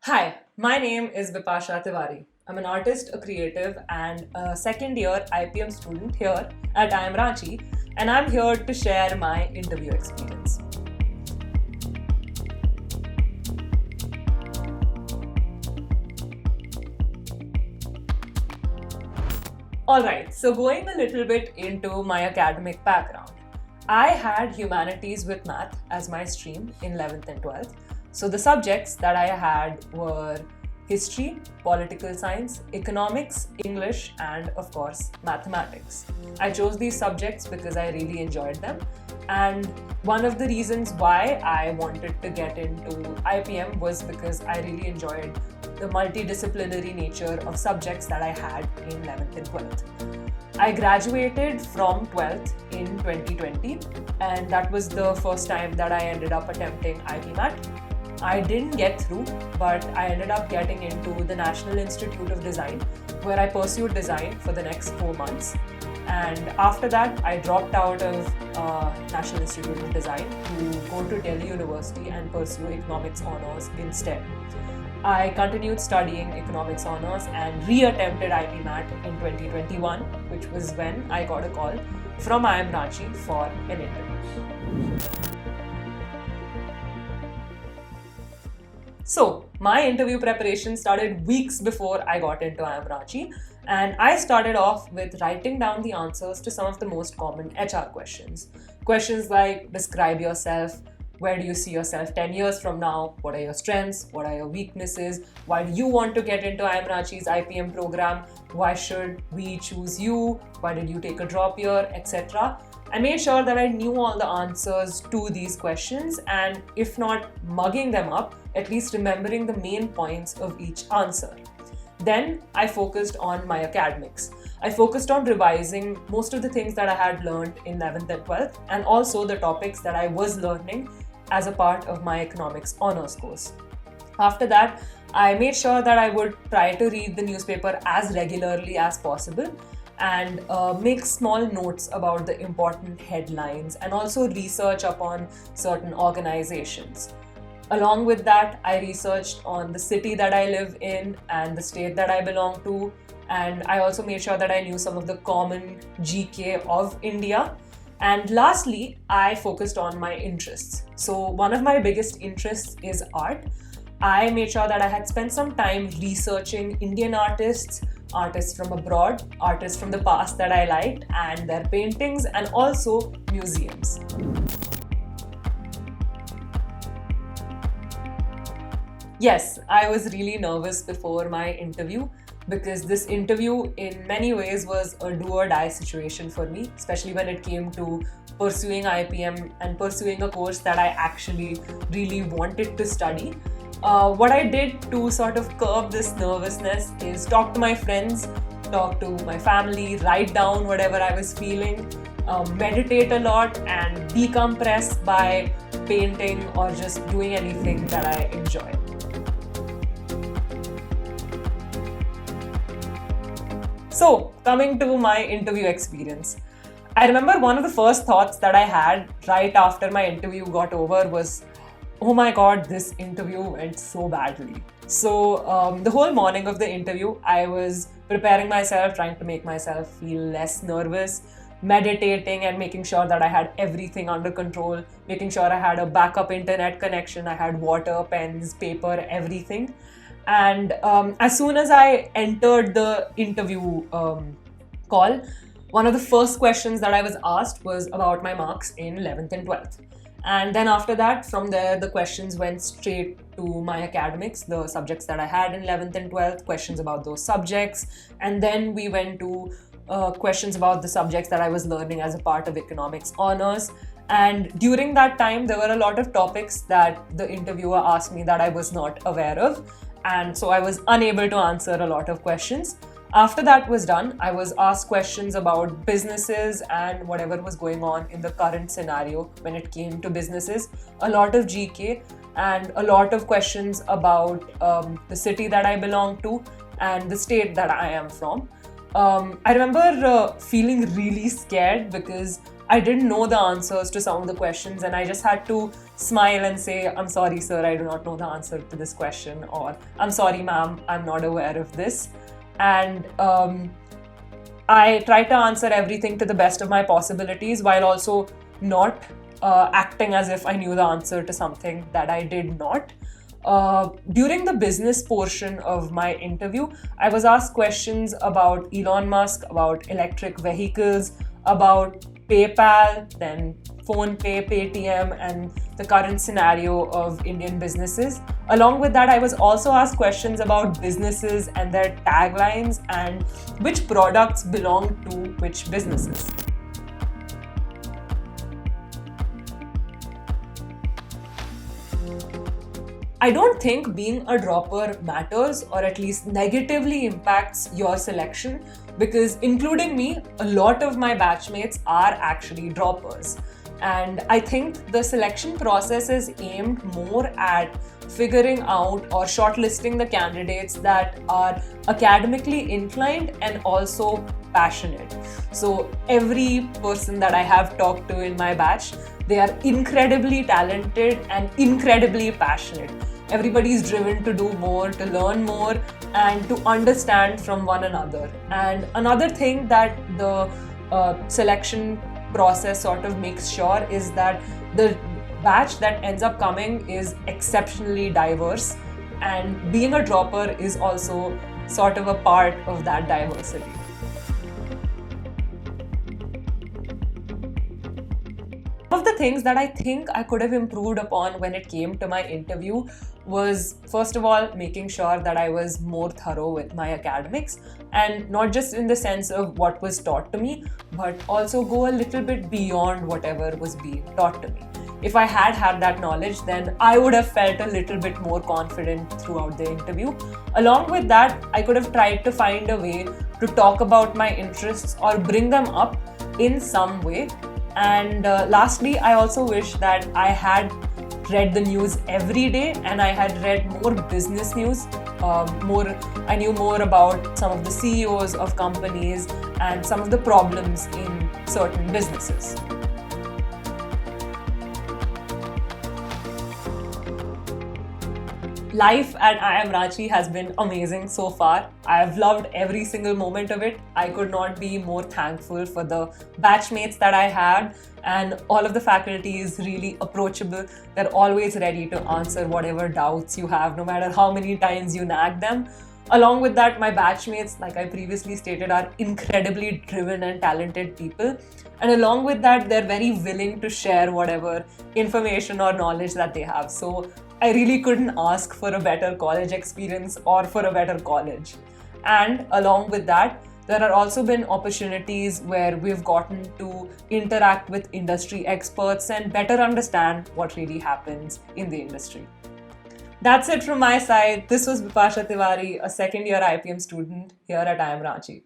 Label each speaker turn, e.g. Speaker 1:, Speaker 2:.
Speaker 1: Hi, my name is Bipasha Tewari. I'm an artist, a creative, and a second year IPM student here at IIM Ranchi, and I'm here to share my interview experience. Alright, so going a little bit into my academic background. I had Humanities with Math as my stream in 11th and 12th. So the subjects that I had were history, political science, economics, English, and of course, mathematics. I chose these subjects because I really enjoyed them. And one of the reasons why I wanted to get into IPM was because I really enjoyed the multidisciplinary nature of subjects that I had in 11th and 12th. I graduated from 12th in 2020, and that was the first time that I ended up attempting IPMAT. I didn't get through, but I ended up getting into the National Institute of Design, where I pursued design for the next 4 months. And after that, I dropped out of National Institute of Design to go to Delhi University and pursue economics honors instead. I continued studying economics honors and re-attempted IPMAT in 2021, which was when I got a call from IIM Ranchi for an interview. So, my interview preparation started weeks before I got into IIM Ranchi, and I started off with writing down the answers to some of the most common HR questions. Questions like, describe yourself, where do you see yourself 10 years from now, what are your strengths, what are your weaknesses, why do you want to get into IIM Ranchi's IPM program, why should we choose you, why did you take a drop year, etc. I made sure that I knew all the answers to these questions, and if not mugging them up, at least remembering the main points of each answer. Then I focused on my academics. I focused on revising most of the things that I had learned in 11th and 12th, and also the topics that I was learning as a part of my economics honors course. After that, I made sure that I would try to read the newspaper as regularly as possible and make small notes about the important headlines and also research upon certain organizations. Along with that, I researched on the city that I live in and the state that I belong to, and I also made sure that I knew some of the common GK of India. And lastly, I focused on my interests. So one of my biggest interests is art. I made sure that I had spent some time researching Indian artists, artists from abroad, artists from the past that I liked, and their paintings, and also museums. Yes, I was really nervous before my interview because this interview in many ways was a do or die situation for me, especially when it came to pursuing IPM and pursuing a course that I actually really wanted to study. What I did to sort of curb this nervousness is talk to my friends, talk to my family, write down whatever I was feeling, meditate a lot, and decompress by painting or just doing anything that I enjoy. So, coming to my interview experience. I remember one of the first thoughts that I had right after my interview got over was, oh my god, this interview went so badly. So, the whole morning of the interview, I was preparing myself, trying to make myself feel less nervous, meditating and making sure that I had everything under control, making sure I had a backup internet connection, I had water, pens, paper, everything. And as soon as I entered the interview call, one of the first questions that I was asked was about my marks in 11th and 12th. And then after that, from there, the questions went straight to my academics, the subjects that I had in 11th and 12th, questions about those subjects. And then we went to questions about the subjects that I was learning as a part of economics honors. And during that time, there were a lot of topics that the interviewer asked me that I was not aware of. And so I was unable to answer a lot of questions. After that was done, I was asked questions about businesses and whatever was going on in the current scenario when it came to businesses, a lot of GK, and a lot of questions about the city that I belong to and the state that I am from. I remember feeling really scared because I didn't know the answers to some of the questions, and I just had to smile and say, I'm sorry, sir, I do not know the answer to this question, or I'm sorry, ma'am, I'm not aware of this. And I tried to answer everything to the best of my possibilities while also not acting as if I knew the answer to something that I did not. During the business portion of my interview, I was asked questions about Elon Musk, about electric vehicles, about PayPal, then PhonePe, Paytm, and the current scenario of Indian businesses. Along with that, I was also asked questions about businesses and their taglines and which products belong to which businesses. I don't think being a dropper matters, or at least negatively impacts your selection, because including me, a lot of my batchmates are actually droppers. And I think the selection process is aimed more at figuring out or shortlisting the candidates that are academically inclined and also passionate. So every person that I have talked to in my batch, they are incredibly talented and incredibly passionate. Everybody is driven to do more, to learn more, and to understand from one another. And another thing that the selection process sort of makes sure is that the batch that ends up coming is exceptionally diverse, and being a dropper is also sort of a part of that diversity. One of the things that I think I could have improved upon when it came to my interview was, first of all, making sure that I was more thorough with my academics, and not just in the sense of what was taught to me, but also go a little bit beyond whatever was being taught to me. If I had had that knowledge, then I would have felt a little bit more confident throughout the interview. Along with that, I could have tried to find a way to talk about my interests or bring them up in some way. And lastly, I also wish that I had read the news every day and I had read more business news. I knew more about some of the CEOs of companies and some of the problems in certain businesses. Life at IIM Ranchi has been amazing so far. I have loved every single moment of it. I could not be more thankful for the batchmates that I had, and all of the faculty is really approachable. They're always ready to answer whatever doubts you have, no matter how many times you nag them. Along with that, my batchmates, like I previously stated, are incredibly driven and talented people. And along with that, they're very willing to share whatever information or knowledge that they have. So I really couldn't ask for a better college experience or for a better college. And along with that, there have also been opportunities where we've gotten to interact with industry experts and better understand what really happens in the industry. That's it from my side. This was Bipasha Tewari, a second year IPM student here at IIM Ranchi.